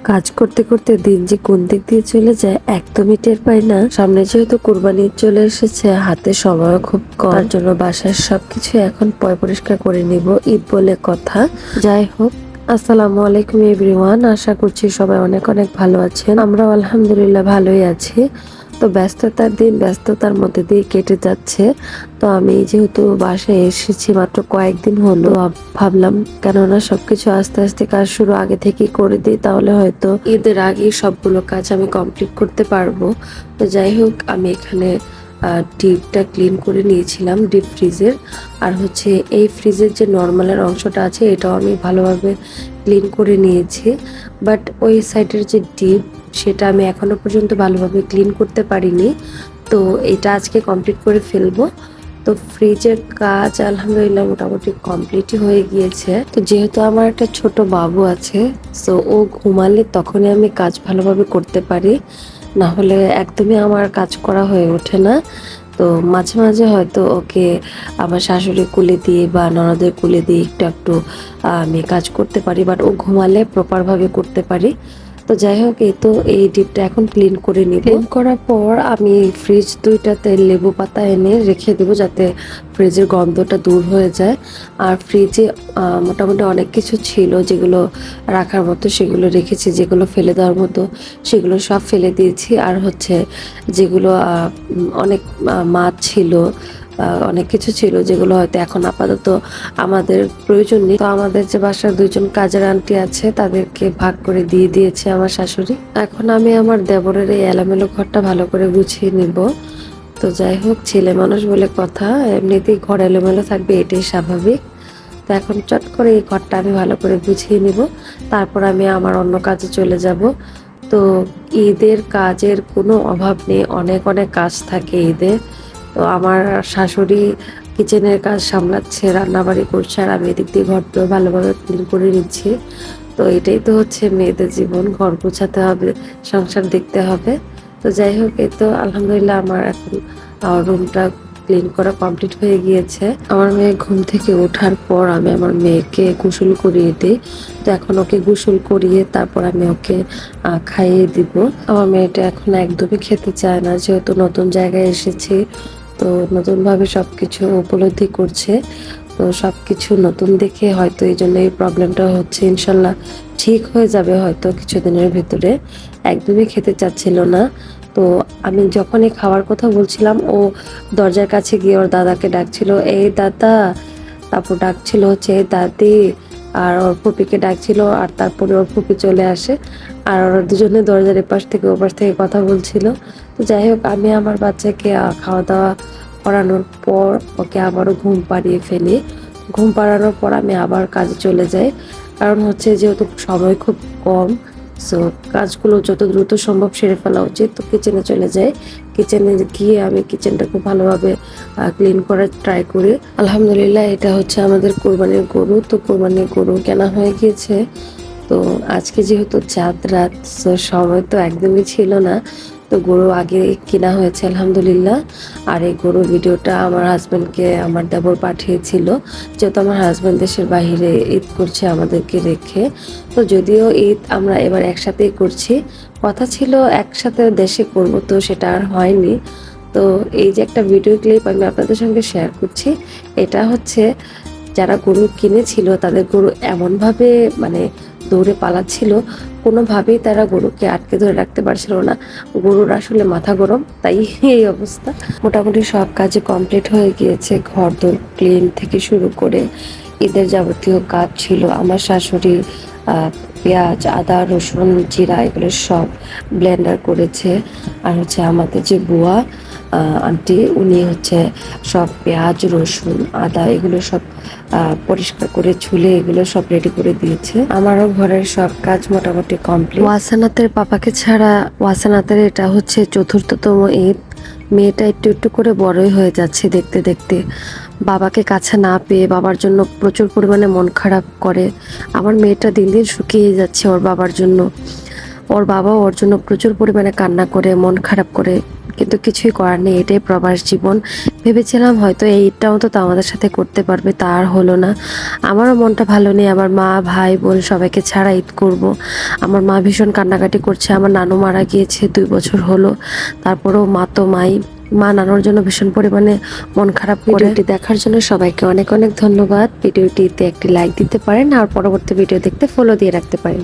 কাজ করতে করতে দিন যে কোন দিক দিয়ে চলে যায় একদমই টের পাই না। সামনে যেহেতু কুরবানি চলে এসেছে, হাতে সময় খুব কম, তার জন্য বাসার সবকিছু এখন পরিষ্কার করে নিব, ঈদ বলে কথা। যাই হোক, আসসালামু আলাইকুম এভরিওয়ান, আশা করছি সবাই অনেক অনেক ভালো আছেন। আমরাও আলহামদুলিল্লাহ ভালোই আছি। তো ব্যস্ততার দিন ব্যস্ততার মধ্যে দিয়ে কেটে যাচ্ছে। তো আমি যেহেতু বাসায় এসেছি মাত্র কয়েকদিন হলো, ভাবলাম কেননা সবকিছু আস্তে আস্তে কাজ শুরু আগে থেকেই করে দিই, তাহলে হয়তো ঈদের আগেই সবগুলো কাজ আমি কমপ্লিট করতে পারবো। তো যাই হোক, আমি এখানে ডিপটা ক্লিন করে নিয়েছিলাম, ডিপ ফ্রিজের। আর হচ্ছে এই ফ্রিজের যে নর্মালের অংশটা আছে এটাও আমি ভালোভাবে ক্লিন করে নিয়েছি। বাট ওই সাইডের যে ডিপ, সেটা আমি এখনো পর্যন্ত ভালোভাবে ক্লিন করতে পারিনি। তো এটা আজকে কমপ্লিট করে ফেলবো। তো ফ্রিজের কাজ আলহামদুলিল্লাহ মোটামুটি কমপ্লিটই হয়ে গিয়েছে। তো যেহেতু আমার একটা ছোট বাবু আছে, সো ও ঘুমালে তখনই আমি কাজ ভালোভাবে করতে পারি, না হলে একদমই আমার কাজ করা হয়ে ওঠে না। তো মাঝে মাঝে হয়তো ওকে আমার শাশুড়ি কুলে দিয়ে বা ননদের কুলে দিয়ে একটু একটু আমি কাজ করতে পারি, বাট ও ঘুমালে প্রপারভাবে করতে পারি। তো যাই হোক, এই তো এই ডিপটা এখন ক্লিন করে নিব। ক্লিন করার পর আমি ফ্রিজ দুইটাতে লেবু পাতা এনে রেখে দেবো, যাতে ফ্রিজের গন্ধটা দূর হয়ে যায়। আর ফ্রিজে মোটামুটি অনেক কিছু ছিল যেগুলো রাখার মতো, সেগুলো রেখেছি। যেগুলো ফেলে দেওয়ার মতো সেগুলো সব ফেলে দিয়েছি। আর হচ্ছে যেগুলো অনেক মাছ ছিল, অনেক কিছু ছিল যেগুলো হয়তো এখন আপাতত আমাদের প্রয়োজন নেই। তো আমাদের যে বাসার দুইজন কাজের আন্টি আছে তাদেরকে ভাগ করে দিয়ে দিয়েছে আমার শাশুড়ি। এখন আমি আমার দেবরের এই এলোমেলো ঘরটা ভালো করে গুছিয়ে নিব। তো যাই হোক, ছেলে মানুষ বলে কথা, এমনিতেই ঘর এলোমেলো থাকবে, এটাই স্বাভাবিক। তো এখন চট করে এই ঘরটা আমি ভালো করে গুছিয়ে নিব, তারপর আমি আমার অন্য কাজে চলে যাব। তো ঈদের কাজের কোনো অভাব নেই, অনেক অনেক কাজ থাকে ঈদে। তো আমার শাশুড়ি কিচেনের কাজ সামলাচ্ছে, রান্নাবাড়ি করছে, আর আমি এদিক দিয়ে ঘরটা ভালোভাবে ক্লিন করে নিচ্ছি। তো এটাই তো হচ্ছে মেয়েদের জীবন, ঘর গোছাতে হবে, সংসার দেখতে হবে। তো যাই হোক, এই তো আলহামদুলিল্লাহ আমার এখন রুমটা ক্লিন করা কমপ্লিট হয়ে গিয়েছে। আমার মেয়ে ঘুম থেকে ওঠার পর আমি আমার মেয়েকে গোসল করিয়ে দিই। তো এখন ওকে গোসল করিয়ে তারপর আমি ওকে খাইয়ে দিব। আমার মেয়েটা এখন একদমই খেতে চায় না, যেহেতু নতুন জায়গায় এসেছি, তো নতুনভাবে সবকিছু উপলব্ধি করছে। তো সবকিছু নতুন দেখে হয়তো এই জন্য এই প্রবলেমটা হচ্ছে। ইনশাল্লাহ ঠিক হয়ে যাবে হয়তো কিছুদিনের ভিতরে। একদমই খেতে চাচ্ছিল না। তো আমি যখনই খাওয়ার কথা বলছিলাম, ও দরজার কাছে গিয়ে ওর দাদাকে ডাকছিল, এই দাদা, তারপর ডাকছিল হচ্ছে এই দাদি, আর ওর ফুপিকে ডাকছিল, আর তারপরে ওর ফুপি চলে আসে, আর ওরা দুজনে দরজার এপাশ থেকে ওপাশ থেকে কথা বলছিল। তো যাই হোক, আমি আমার বাচ্চাকে খাওয়া দাওয়া করানোর পর ওকে আবারও ঘুম পাড়িয়ে ফেলি। ঘুম পাড়ানোর পর আমি আবার কাজে চলে যাই, কারণ হচ্ছে যেহেতু সময় খুব কম, সো কাজগুলো যত দ্রুত সম্ভব সেরে ফেলা উচিত। তো কিচেনে চলে যাই, কিচেনে গিয়ে আমি কিচেনটা খুব ভালোভাবে ক্লিন করার ট্রাই করি। আলহামদুলিল্লাহ, এটা হচ্ছে আমাদের কোরবানির গরু। তো কোরবানির গরু কেনা হয়ে গিয়েছে। তো আজকে যেহেতু চাঁদ রাত, সময় তো একদমই ছিল না। তো গরু আগে কেনা হয়েছে আলহামদুলিল্লাহ। আর এই গরুর ভিডিওটা আমার হাজব্যান্ডকে আমার দেবর পাঠিয়েছিল, যেহেতু আমার হাজব্যান্ড দেশের বাহিরে ঈদ করছে আমাদেরকে রেখে। তো যদিও ঈদ আমরা এবার একসাথেই করছি, কথা ছিল একসাথে দেশে করব, তো সেটা আর হয়নি। তো এই যে একটা ভিডিও ক্লিপ আমি আপনাদের সঙ্গে শেয়ার করছি, এটা হচ্ছে যারা গরু কিনেছিল তাদের গরু এমনভাবে মানে দৌড়ে পালাচ্ছিল, কোনোভাবেই তারা গরুকে আটকে ধরে রাখতে পারছিল না। গরুর আসলে মাথা গরম, তাই এই অবস্থা। মোটামুটি সব কাজে কমপ্লিট হয়ে গিয়েছে, ঘর দোর ক্লিন থেকে শুরু করে ঈদের যাবতীয় কাজ ছিল। আমার শাশুড়ি পেঁয়াজ, আদা, রসুন, জিরা এগুলো সব ব্লেন্ডার করেছে। আর হচ্ছে আমাদের যে বুয়া আন্টি, উনি হচ্ছে সব পেঁয়াজ, রসুন, আদা এগুলো সব পরিষ্কার করে ছুলে এগুলো সব রেডি করে দিয়েছে। আমারও ঘরের সব কাজ মোটামুটি কমপ্লিট। ওয়াসানাতের পাপাকে ছাড়া, ওয়াসানাতের এটা হচ্ছে চতুর্থতম ঈদ। মেয়েটা একটু একটু করে বড়ই হয়ে যাচ্ছে দেখতে দেখতে। বাবাকে কাছে না পেয়ে বাবার জন্য প্রচুর পরিমাণে মন খারাপ করে। আমার মেয়েটা দিন দিন শুকিয়ে যাচ্ছে ওর বাবার জন্য। ওর বাবা ওর জন্য প্রচুর পরিমাণে কান্না করে, মন খারাপ করে, কিন্তু কিছুই করার নেই, এটাই প্রবাস জীবন। ভেবেছিলাম হয়তো এই ঈদটাও তো আমাদের সাথে করতে পারবে, তা আর হলো না। আমারও মনটা ভালো নেই, আমার মা ভাই বোন সবাইকে ছাড়া ঈদ করব। আমার মা ভীষণ কান্নাকাটি করছে, আমার নানু মারা গিয়েছে 2 বছর হলো। তারপরেও মা তো মা নানুর জন্য ভীষণ পরিমাণে মন খারাপ করে। ভিডিওটি দেখার জন্য সবাইকে অনেক অনেক ধন্যবাদ। ভিডিওটিতে একটি লাইক দিতে পারেন আর পরবর্তী ভিডিও দেখতে ফলো দিয়ে রাখতে পারেন।